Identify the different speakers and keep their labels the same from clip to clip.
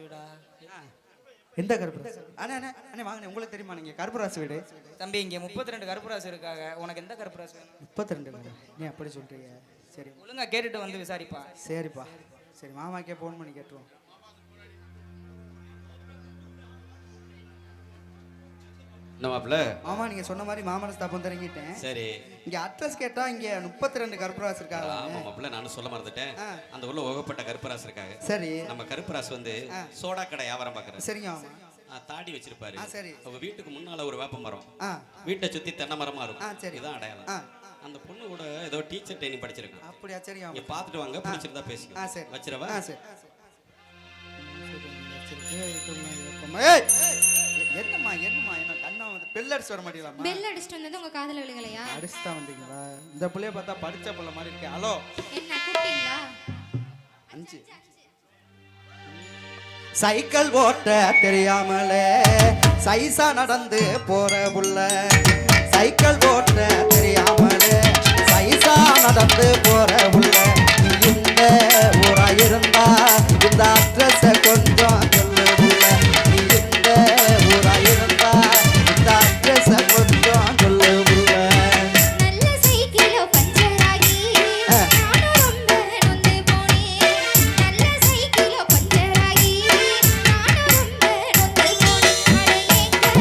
Speaker 1: வீடா?
Speaker 2: எந்த கருப்பராசு? அண்ணே அண்ணே அண்ணே வாங்க, உங்களுக்கு தெரியுமா நீங்க கருப்பராசு வீடு?
Speaker 1: தம்பி இங்க 32 கருப்பராசு இருக்காங்க. உனக்கு எந்த கருப்பராசு வேணும்?
Speaker 2: 32 பேர். நீ அப்படி சொல்றீங்க? சரி
Speaker 1: ஒழுங்கா கேட்டுட்டு வந்து விசாரிப்பா.
Speaker 2: சரிப்பா. சரி மாமாக்கே ஃபோன் பண்ணி கேட்டுருவோம்.
Speaker 3: மாப்பிள்ள
Speaker 2: மாமா நீங்க சொன்ன மாதிரி மாமன ஸ்தாபம் தொடங்கிட்டேன்.
Speaker 3: சரி,
Speaker 2: இங்க அட்ரஸ் கேட்டா இங்க 32 கருப்பராசு இருக்காங்க.
Speaker 3: ஆமா மாப்பிள்ள, நானும் சொல்ல மறந்துட்டேன். அந்த ஊர்ல ஓகப்பட்ட கருப்பராசு இருக்காங்க.
Speaker 2: சரி,
Speaker 3: நம்ம கருப்பராசு வந்து சோடா கடை வியாபாரம் பாக்குறாரு.
Speaker 2: சரிங்க மாமா.
Speaker 3: தாடி வச்சிருப்பாரு.
Speaker 2: சரி.
Speaker 3: அவங்க வீட்டுக்கு முன்னால ஒரு வேப்ப மரம்,
Speaker 2: ஆ
Speaker 3: வீட்டை சுத்தி தென்னை மரமா இருக்கும்.
Speaker 2: சரி.
Speaker 3: இதான் அடையாளம். அந்த பொண்ணு கூட ஏதோ டீச்சர் ட்ரைனிங் படிச்சிருக்கான்.
Speaker 2: அப்படியா? சரிங்க
Speaker 3: நீங்க
Speaker 2: மாமா.
Speaker 3: பாத்துட்டு வாங்க, பிடிச்சிருந்தா பேசிக்கோ.
Speaker 2: சரி
Speaker 3: வச்சிரவா?
Speaker 2: சரி. ஏய் என்னம்மா என்னம்மா என்ன கண்ணா வந்து பெல் அடிச்சு வர மாட்டீங்களா?
Speaker 4: பெல் அடிச்சிட்டு வந்தது உங்க காதுல விழுகலையா?
Speaker 2: அடிச்சுதான் வந்தீங்களா? இந்த புள்ளைய பார்த்தா படிச்ச புள்ள மாதிரி இருக்கே. ஹலோ
Speaker 4: என்ன கூப்பிட்டீங்களா?
Speaker 2: 5 சைக்கிள் ஓட்ட தெரியாமலே சைசா நடந்து போற புள்ள. சைக்கிள் ஓட்ட தெரியாமலே சைசா நடந்து போற புள்ள. இந்த ஊரா இருந்தா இந்த அட்ரஸ கொஞ்சம் சொல்லு புள்ள. நீ இந்த ஊரா இருந்தா இந்த அட்ரஸ கொஞ்சம் சொல்லு புள்ள.
Speaker 4: நல்ல சைக்கிளோ பஞ்சராகி நானும் ரொம்ப நொந்து போனேன். நல்ல சைக்கிளோ பஞ்சராகி நானும் ரொம்ப நொந்து போனேன். அட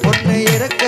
Speaker 2: பொண்ணு இறக்க